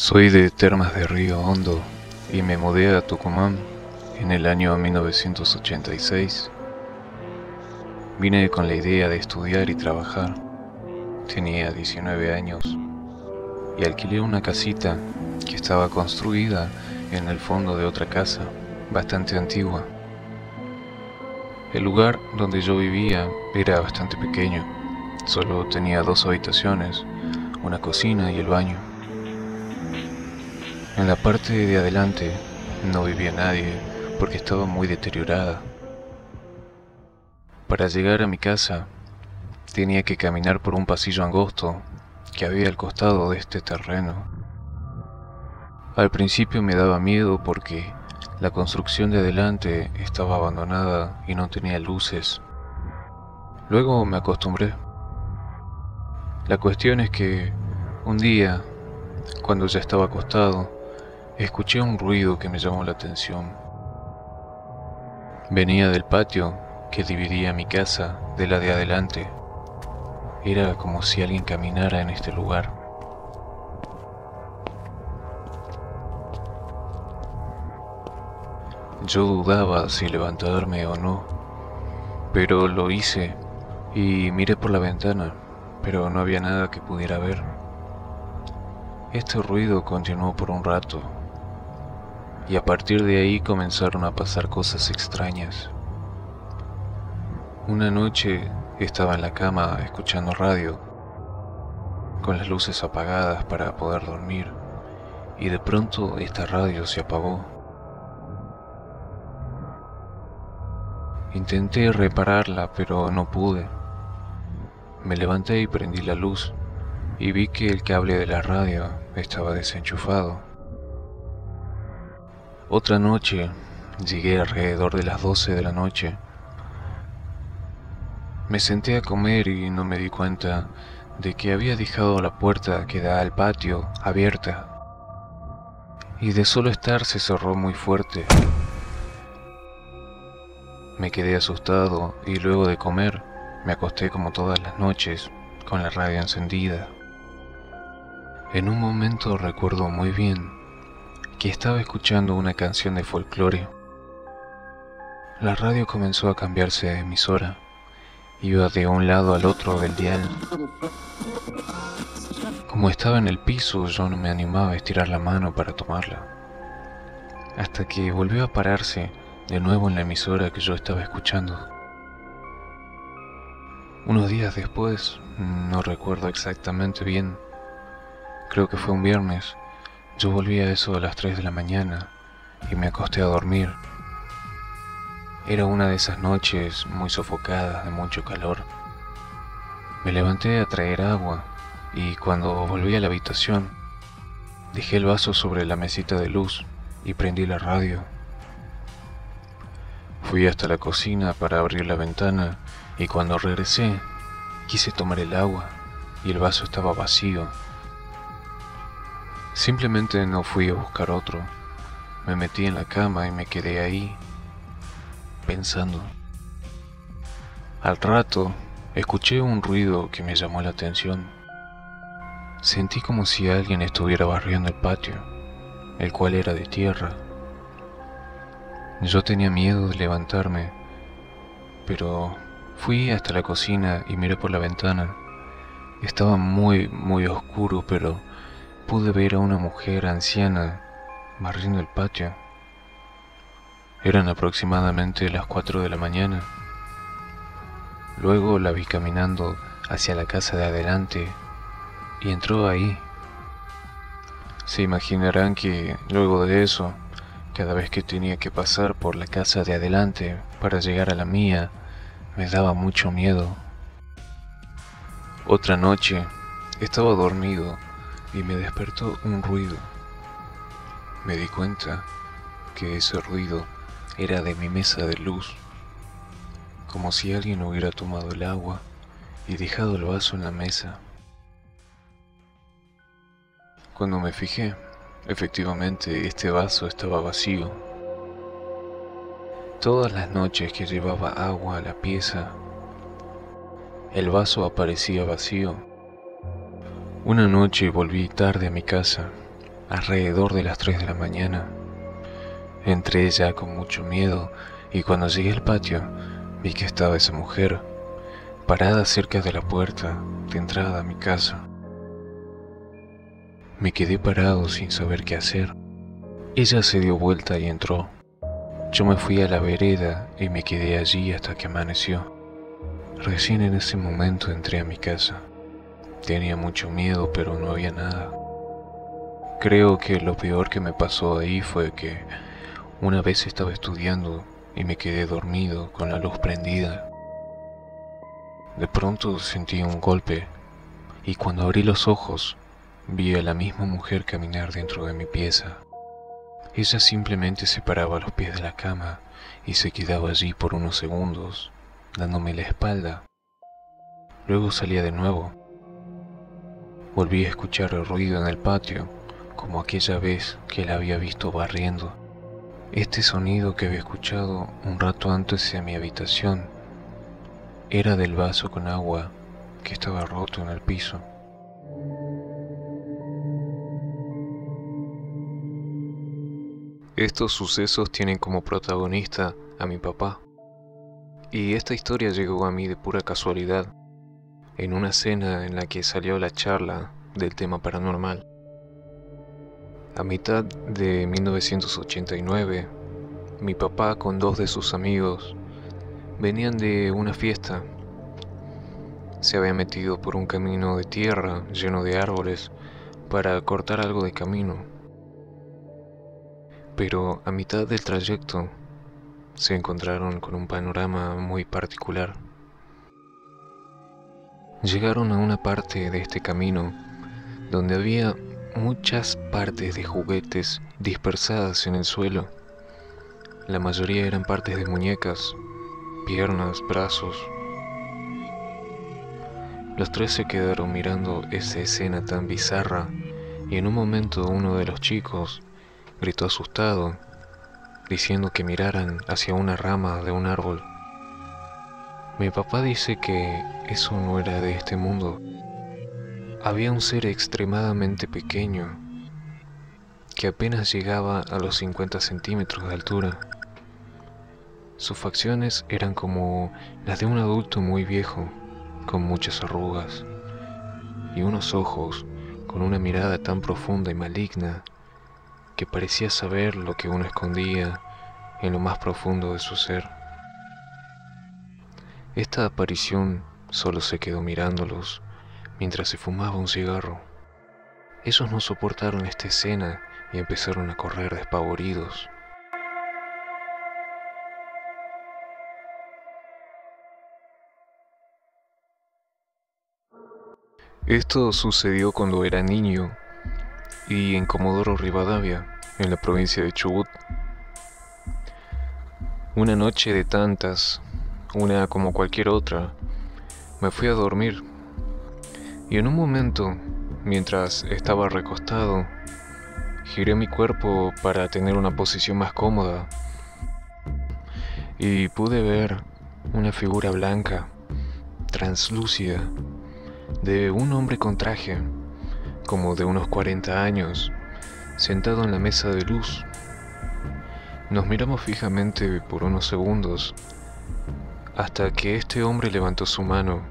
Soy de Termas de Río Hondo y me mudé a Tucumán en el año 1986. Vine con la idea de estudiar y trabajar. Tenía 19 años y alquilé una casita que estaba construida en el fondo de otra casa, bastante antigua. El lugar donde yo vivía era bastante pequeño, solo tenía 2 habitaciones, una cocina y el baño. En la parte de adelante no vivía nadie porque estaba muy deteriorada. Para llegar a mi casa tenía que caminar por un pasillo angosto que había al costado de este terreno. Al principio me daba miedo porque la construcción de adelante estaba abandonada y no tenía luces. Luego me acostumbré. La cuestión es que un día, cuando ya estaba acostado, escuché un ruido que me llamó la atención. Venía del patio que dividía mi casa de la de adelante. Era como si alguien caminara en este lugar. Yo dudaba si levantarme o no, pero lo hice y miré por la ventana, pero no había nada que pudiera ver. Este ruido continuó por un rato y a partir de ahí comenzaron a pasar cosas extrañas. Una noche estaba en la cama escuchando radio, con las luces apagadas para poder dormir, y de pronto esta radio se apagó. Intenté repararla, pero no pude. Me levanté y prendí la luz, y vi que el cable de la radio estaba desenchufado. Otra noche, llegué alrededor de las 12 de la noche. Me senté a comer y no me di cuenta de que había dejado la puerta que da al patio abierta. Y de solo estar se cerró muy fuerte. Me quedé asustado y luego de comer me acosté como todas las noches con la radio encendida. En un momento recuerdo muy bien que estaba escuchando una canción de folclore. La radio comenzó a cambiarse de emisora. Iba de un lado al otro del dial. Como estaba en el piso, yo no me animaba a estirar la mano para tomarla. Hasta que volvió a pararse de nuevo en la emisora que yo estaba escuchando. Unos días después, no recuerdo exactamente bien, creo que fue un viernes, yo volví a eso a las 3 de la mañana y me acosté a dormir. Era una de esas noches muy sofocadas de mucho calor. Me levanté a traer agua y cuando volví a la habitación, dejé el vaso sobre la mesita de luz y prendí la radio. Fui hasta la cocina para abrir la ventana y cuando regresé, quise tomar el agua y el vaso estaba vacío. Simplemente no fui a buscar otro. Me metí en la cama y me quedé ahí, pensando. Al rato, escuché un ruido que me llamó la atención. Sentí como si alguien estuviera barriendo el patio, el cual era de tierra. Yo tenía miedo de levantarme, pero fui hasta la cocina y miré por la ventana. Estaba muy oscuro, pero pude ver a una mujer anciana barriendo el patio. Eran aproximadamente las 4 de la mañana. Luego la vi caminando hacia la casa de adelante y entró ahí. Se imaginarán que luego de eso, cada vez que tenía que pasar por la casa de adelante para llegar a la mía, me daba mucho miedo. Otra noche, estaba dormido y me despertó un ruido. Me di cuenta que ese ruido era de mi mesa de luz, como si alguien hubiera tomado el agua y dejado el vaso en la mesa. Cuando me fijé, efectivamente este vaso estaba vacío. Todas las noches que llevaba agua a la pieza, el vaso aparecía vacío. Una noche volví tarde a mi casa alrededor de las 3 de la mañana. Entré ya con mucho miedo y cuando llegué al patio vi que estaba esa mujer parada cerca de la puerta de entrada a mi casa. Me quedé parado sin saber qué hacer. Ella se dio vuelta y entró. Yo me fui a la vereda y me quedé allí hasta que amaneció. Recién en ese momento entré a mi casa. Tenía mucho miedo, pero no había nada. Creo que lo peor que me pasó ahí fue que una vez estaba estudiando y me quedé dormido con la luz prendida. De pronto sentí un golpe y cuando abrí los ojos vi a la misma mujer caminar dentro de mi pieza. Ella simplemente se paraba a los pies de la cama y se quedaba allí por unos segundos, dándome la espalda. Luego salía de nuevo. Volví a escuchar el ruido en el patio, como aquella vez que la había visto barriendo. Este sonido que había escuchado un rato antes en mi habitación era del vaso con agua que estaba roto en el piso. Estos sucesos tienen como protagonista a mi papá. Y esta historia llegó a mí de pura casualidad, en una cena en la que salió la charla del tema paranormal. A mitad de 1989, mi papá con dos de sus amigos venían de una fiesta. Se habían metido por un camino de tierra lleno de árboles para cortar algo de camino. Pero a mitad del trayecto se encontraron con un panorama muy particular. Llegaron a una parte de este camino donde había muchas partes de juguetes dispersadas en el suelo. La mayoría eran partes de muñecas, piernas, brazos. Los tres se quedaron mirando esa escena tan bizarra y en un momento uno de los chicos gritó asustado, diciendo que miraran hacia una rama de un árbol. Mi papá dice que eso no era de este mundo. Había un ser extremadamente pequeño que apenas llegaba a los 50 centímetros de altura. Sus facciones eran como las de un adulto muy viejo, con muchas arrugas, y unos ojos con una mirada tan profunda y maligna que parecía saber lo que uno escondía en lo más profundo de su ser. Esta aparición solo se quedó mirándolos mientras se fumaba un cigarro. Ellos no soportaron esta escena y empezaron a correr despavoridos. Esto sucedió cuando era niño y en Comodoro Rivadavia, en la provincia de Chubut. Una noche de tantas, una como cualquier otra, me fui a dormir y en un momento, mientras estaba recostado, giré mi cuerpo para tener una posición más cómoda y pude ver una figura blanca, translúcida, de un hombre con traje, como de unos 40 años, sentado en la mesa de luz. Nos miramos fijamente por unos segundos, hasta que este hombre levantó su mano,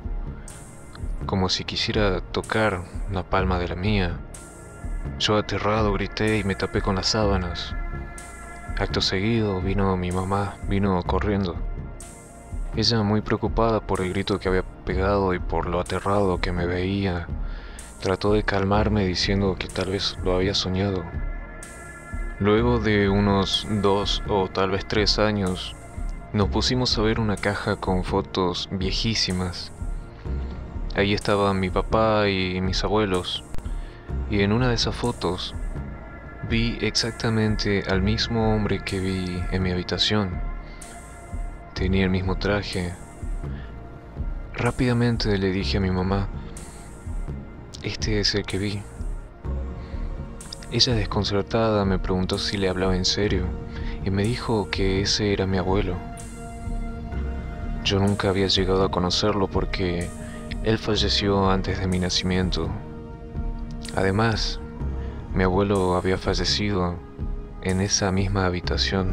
como si quisiera tocar la palma de la mía. Yo aterrado grité y me tapé con las sábanas. Acto seguido vino mi mamá, vino corriendo. Ella, muy preocupada por el grito que había pegado y por lo aterrado que me veía, trató de calmarme diciendo que tal vez lo había soñado. Luego de unos 2 o tal vez 3 años, nos pusimos a ver una caja con fotos viejísimas. Ahí estaban mi papá y mis abuelos, y en una de esas fotos vi exactamente al mismo hombre que vi en mi habitación. Tenía el mismo traje. Rápidamente le dije a mi mamá, este es el que vi. Ella, desconcertada, me preguntó si le hablaba en serio y me dijo que ese era mi abuelo. Yo nunca había llegado a conocerlo porque él falleció antes de mi nacimiento. Además, Mi abuelo había fallecido en esa misma habitación.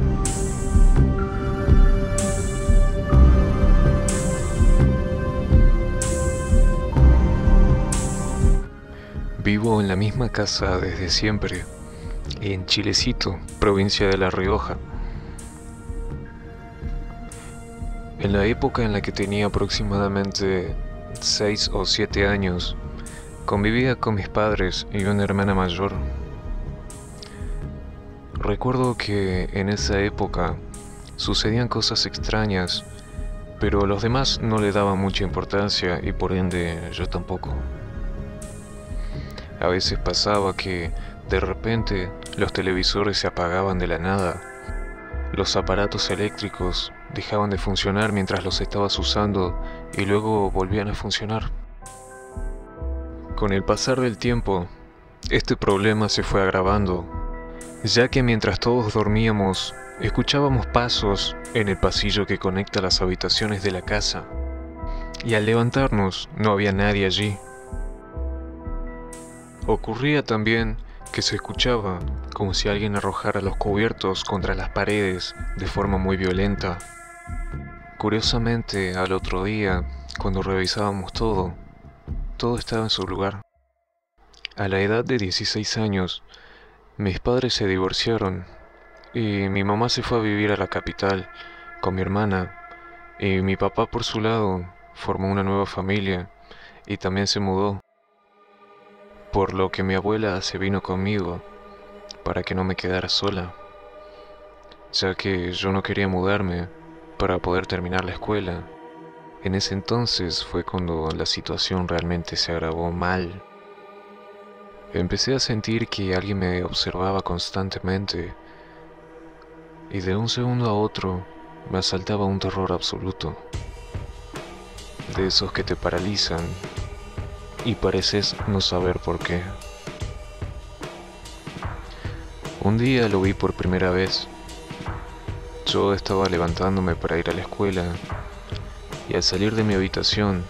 Vivo en la misma casa desde siempre, en Chilecito, provincia de La Rioja. En la época en la que tenía aproximadamente 6 o 7 años, convivía con mis padres y una hermana mayor. Recuerdo que en esa época sucedían cosas extrañas, pero los demás no le daban mucha importancia y por ende yo tampoco. A veces pasaba que de repente los televisores se apagaban de la nada, los aparatos eléctricos dejaban de funcionar mientras los estabas usando y luego volvían a funcionar. Con el pasar del tiempo, este problema se fue agravando, ya que mientras todos dormíamos, escuchábamos pasos en el pasillo que conecta las habitaciones de la casa, y al levantarnos no había nadie allí. Ocurría también que se escuchaba como si alguien arrojara los cubiertos contra las paredes de forma muy violenta. Curiosamente, al otro día, cuando revisábamos todo estaba en su lugar. A la edad de 16 años, mis padres se divorciaron y mi mamá se fue a vivir a la capital con mi hermana, y mi papá por su lado formó una nueva familia y también se mudó, por lo que mi abuela se vino conmigo para que no me quedara sola, ya que yo no quería mudarme para poder terminar la escuela. En ese entonces fue cuando la situación realmente se agravó mal. Empecé a sentir que alguien me observaba constantemente y de un segundo a otro me asaltaba un terror absoluto, de esos que te paralizan y pareces no saber por qué. Un día lo vi por primera vez. Yo estaba levantándome para ir a la escuela y al salir de mi habitación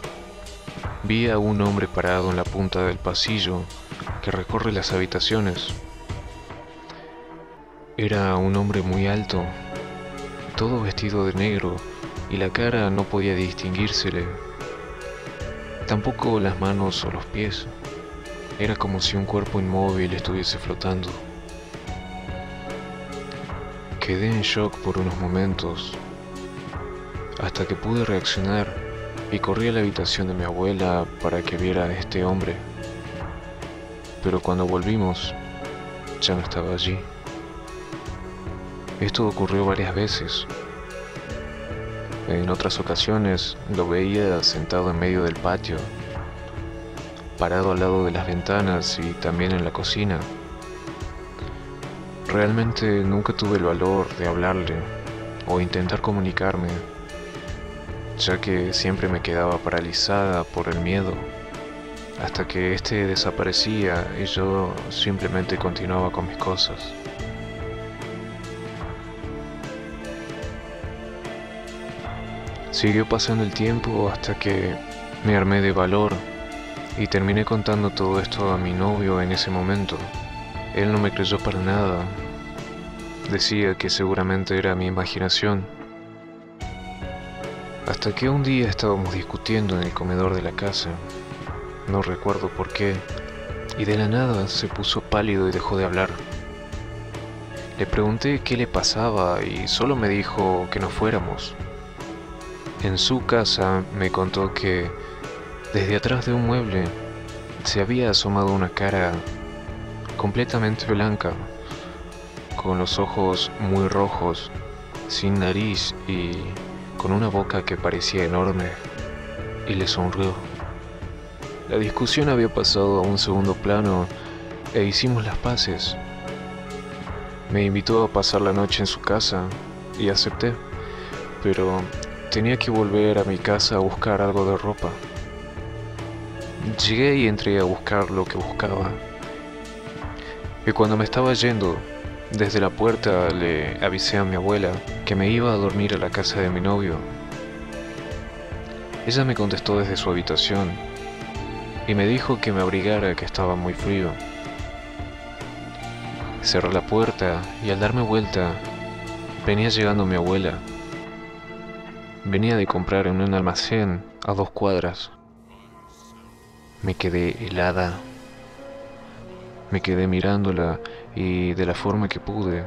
vi a un hombre parado en la punta del pasillo que recorre las habitaciones. Era un hombre muy alto, todo vestido de negro, y la cara no podía distinguírsele, tampoco las manos o los pies. Era como si un cuerpo inmóvil estuviese flotando. Quedé en shock por unos momentos, hasta que pude reaccionar y corrí a la habitación de mi abuela para que viera a este hombre. Pero cuando volvimos, ya no estaba allí. Esto ocurrió varias veces. En otras ocasiones lo veía sentado en medio del patio, parado al lado de las ventanas y también en la cocina. Realmente nunca tuve el valor de hablarle o intentar comunicarme, ya que siempre me quedaba paralizada por el miedo, hasta que este desaparecía y yo simplemente continuaba con mis cosas. Siguió pasando el tiempo hasta que me armé de valor y terminé contando todo esto a mi novio en ese momento. Él no me creyó para nada. Decía que seguramente era mi imaginación. Hasta que un día estábamos discutiendo en el comedor de la casa. No recuerdo por qué, y de la nada se puso pálido y dejó de hablar. Le pregunté qué le pasaba y solo me dijo que nos fuéramos. En su casa me contó que desde atrás de un mueble se había asomado una cara completamente blanca, con los ojos muy rojos, sin nariz y con una boca que parecía enorme, y le sonrió. La discusión había pasado a un segundo plano e hicimos las paces. Me invitó a pasar la noche en su casa y acepté, pero tenía que volver a mi casa a buscar algo de ropa. Llegué y entré a buscar lo que buscaba. Y cuando me estaba yendo, desde la puerta le avisé a mi abuela que me iba a dormir a la casa de mi novio. Ella me contestó desde su habitación y me dijo que me abrigara, que estaba muy frío. Cerré la puerta y al darme vuelta, venía llegando mi abuela. Venía de comprar en un almacén a 2 cuadras. Me quedé helada. Me quedé mirándola y de la forma que pude,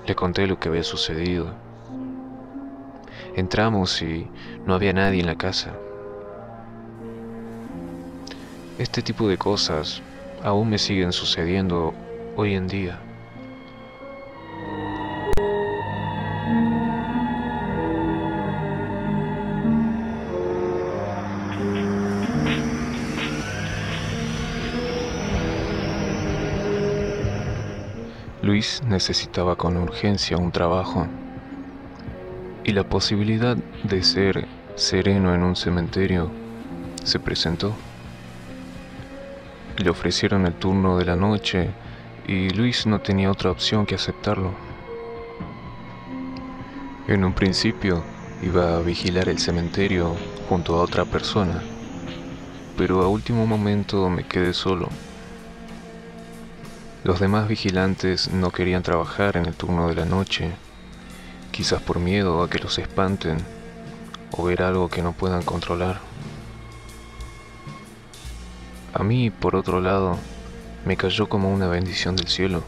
le conté lo que había sucedido. Entramos y no había nadie en la casa. Este tipo de cosas aún me siguen sucediendo hoy en día. Luis necesitaba con urgencia un trabajo y la posibilidad de ser sereno en un cementerio se presentó. Le ofrecieron el turno de la noche y Luis no tenía otra opción que aceptarlo. En un principio iba a vigilar el cementerio junto a otra persona, pero a último momento me quedé solo. Los demás vigilantes no querían trabajar en el turno de la noche, quizás por miedo a que los espanten o ver algo que no puedan controlar. A mí, por otro lado, me cayó como una bendición del cielo.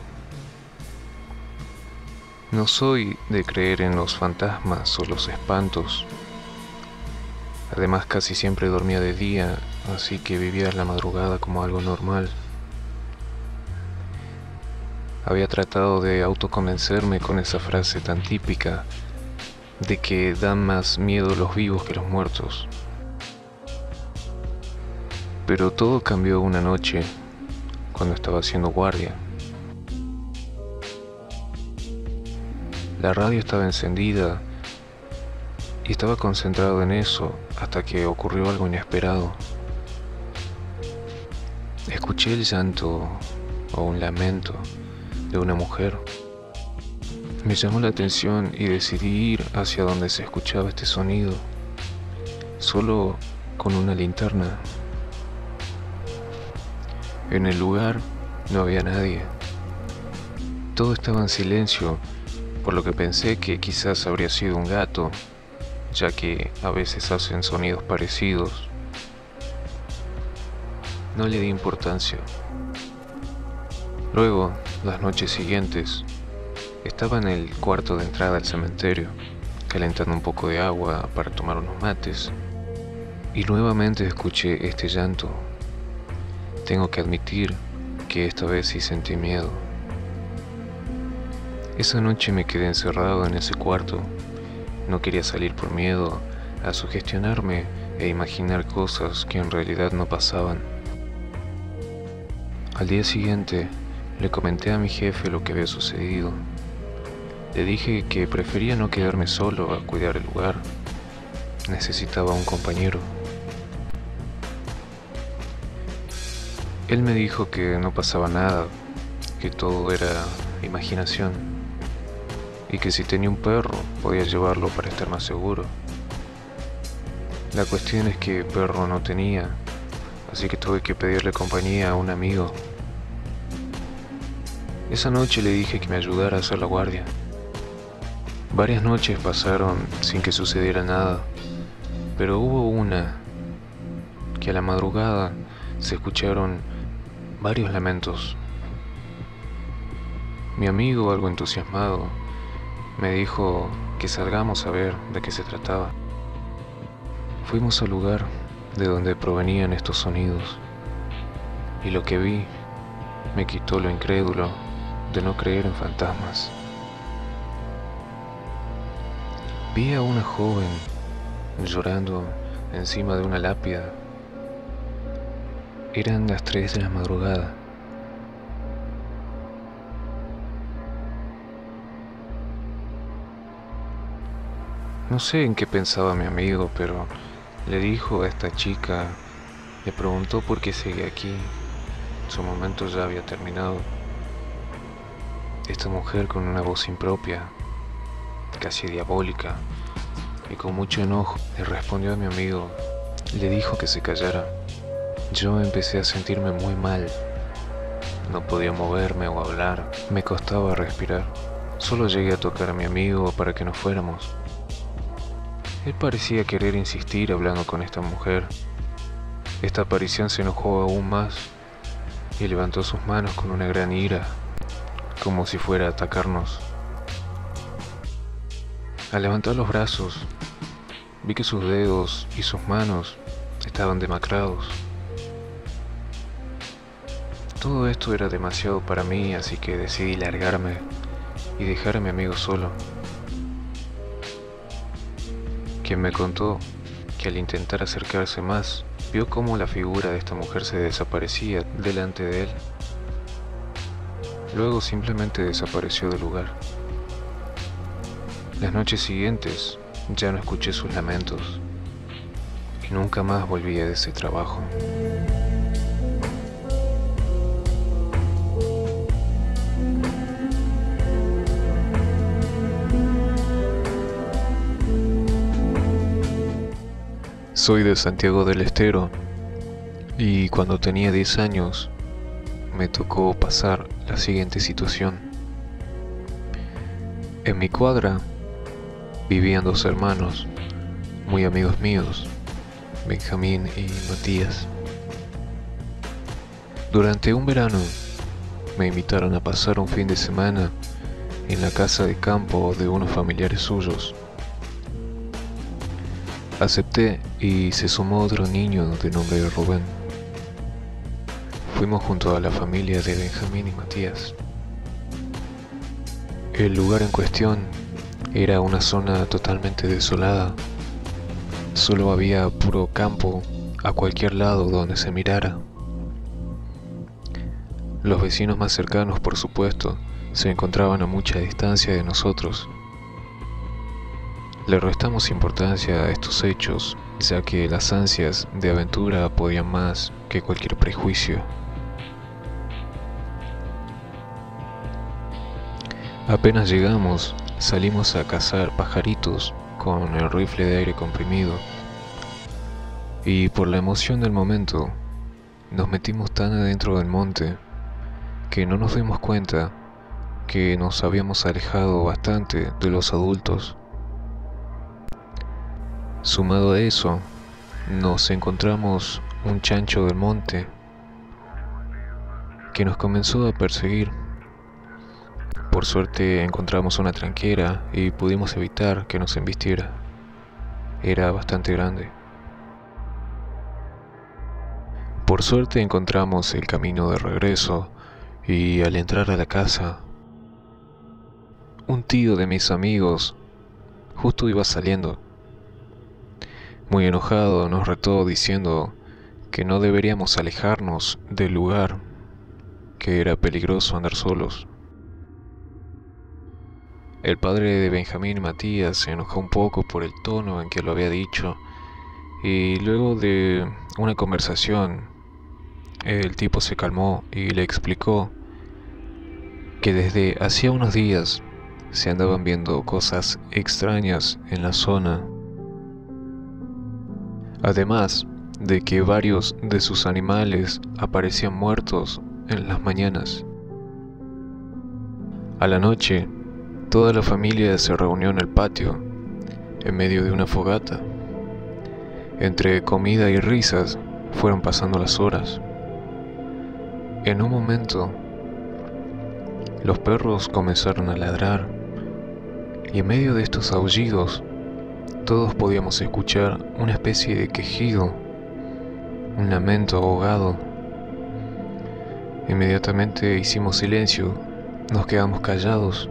No soy de creer en los fantasmas o los espantos. Además, casi siempre dormía de día, así que vivía la madrugada como algo normal. Había tratado de autoconvencerme con esa frase tan típica de que dan más miedo los vivos que los muertos. Pero todo cambió una noche, cuando estaba haciendo guardia. La radio estaba encendida y estaba concentrado en eso hasta que ocurrió algo inesperado. Escuché el llanto o un lamento de una mujer. Me llamó la atención y decidí ir hacia donde se escuchaba este sonido, solo con una linterna. En el lugar no había nadie. Todo estaba en silencio, por lo que pensé que quizás habría sido un gato, ya que a veces hacen sonidos parecidos. No le di importancia. Luego, las noches siguientes, estaba en el cuarto de entrada al cementerio, calentando un poco de agua para tomar unos mates, y nuevamente escuché este llanto. Tengo que admitir que esta vez sí sentí miedo. Esa noche me quedé encerrado en ese cuarto. No quería salir por miedo a sugestionarme e imaginar cosas que en realidad no pasaban. Al día siguiente, le comenté a mi jefe lo que había sucedido. Le dije que prefería no quedarme solo a cuidar el lugar. Necesitaba un compañero. Él me dijo que no pasaba nada, que todo era imaginación, y que si tenía un perro podía llevarlo para estar más seguro. La cuestión es que perro no tenía, así que tuve que pedirle compañía a un amigo. Esa noche le dije que me ayudara a hacer la guardia. Varias noches pasaron sin que sucediera nada, pero hubo una que a la madrugada se escucharon varios lamentos. Mi amigo, algo entusiasmado, me dijo que salgamos a ver de qué se trataba. Fuimos al lugar de donde provenían estos sonidos, y lo que vi me quitó lo incrédulo de no creer en fantasmas. Vi a una joven llorando encima de una lápida. Eran las 3 de la madrugada. No sé en qué pensaba mi amigo, pero le dijo a esta chica, le preguntó por qué seguía aquí. Su momento ya había terminado. Esta mujer, con una voz impropia, casi diabólica, y con mucho enojo, le respondió a mi amigo. Le dijo que se callara. Yo empecé a sentirme muy mal. no podía moverme o hablar, me costaba respirar. Solo llegué a tocar a mi amigo para que nos fuéramos. Él parecía querer insistir hablando con esta mujer. Esta aparición se enojó aún más y levantó sus manos con una gran ira, como si fuera a atacarnos. Al levantar los brazos, vi que sus dedos y sus manos estaban demacrados. Todo esto era demasiado para mí, así que decidí largarme y dejar a mi amigo solo, quien me contó que al intentar acercarse más, vio cómo la figura de esta mujer se desaparecía delante de él. Luego simplemente desapareció del lugar. Las noches siguientes ya no escuché sus lamentos y nunca más volví a ese trabajo. Soy de Santiago del Estero y cuando tenía 10 años me tocó pasar la siguiente situación. En mi cuadra vivían dos hermanos, muy amigos míos, Benjamín y Matías. Durante un verano me invitaron a pasar un fin de semana en la casa de campo de unos familiares suyos. Acepté y se sumó otro niño de nombre Rubén. Fuimos junto a la familia de Benjamín y Matías. El lugar en cuestión era una zona totalmente desolada. Solo había puro campo a cualquier lado donde se mirara. Los vecinos más cercanos, por supuesto, se encontraban a mucha distancia de nosotros. Le restamos importancia a estos hechos, ya que las ansias de aventura podían más que cualquier prejuicio. Apenas llegamos, salimos a cazar pajaritos con el rifle de aire comprimido, y por la emoción del momento, nos metimos tan adentro del monte que no nos dimos cuenta que nos habíamos alejado bastante de los adultos. Sumado a eso, nos encontramos un chancho del monte que nos comenzó a perseguir. Por suerte encontramos una tranquera y pudimos evitar que nos embistiera. Era bastante grande. Por suerte encontramos el camino de regreso y al entrar a la casa, un tío de mis amigos justo iba saliendo. Muy enojado nos retó diciendo que no deberíamos alejarnos del lugar, que era peligroso andar solos. El padre de Benjamín y Matías se enojó un poco por el tono en que lo había dicho y luego de una conversación el tipo se calmó y le explicó que desde hacía unos días se andaban viendo cosas extrañas en la zona. Además de que varios de sus animales aparecían muertos en las mañanas. A la noche, toda la familia se reunió en el patio, en medio de una fogata. Entre comida y risas, fueron pasando las horas. En un momento, los perros comenzaron a ladrar, y en medio de estos aullidos, todos podíamos escuchar una especie de quejido, un lamento ahogado. Inmediatamente hicimos silencio, nos quedamos callados.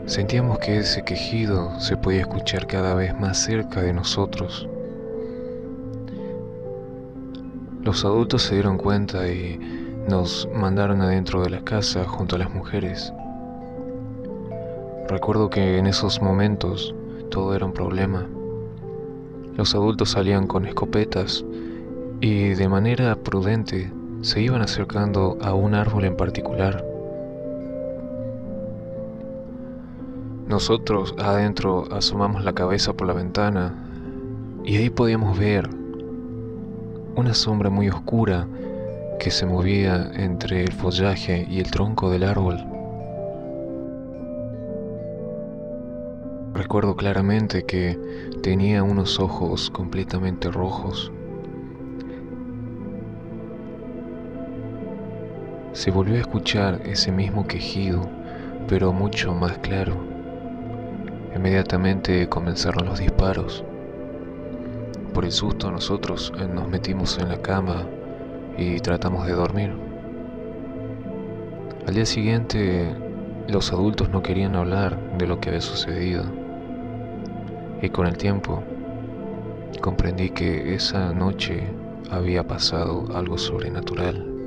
Sentíamos que ese quejido se podía escuchar cada vez más cerca de nosotros. Los adultos se dieron cuenta y nos mandaron adentro de la casa junto a las mujeres. Recuerdo que en esos momentos todo era un problema. Los adultos salían con escopetas y de manera prudente se iban acercando a un árbol en particular. Nosotros adentro asomamos la cabeza por la ventana y ahí podíamos ver una sombra muy oscura que se movía entre el follaje y el tronco del árbol. Recuerdo claramente que tenía unos ojos completamente rojos. Se volvió a escuchar ese mismo quejido, pero mucho más claro. Inmediatamente comenzaron los disparos. Por el susto nosotros nos metimos en la cama y tratamos de dormir. Al día siguiente, los adultos no querían hablar de lo que había sucedido. Y con el tiempo, comprendí que esa noche había pasado algo sobrenatural.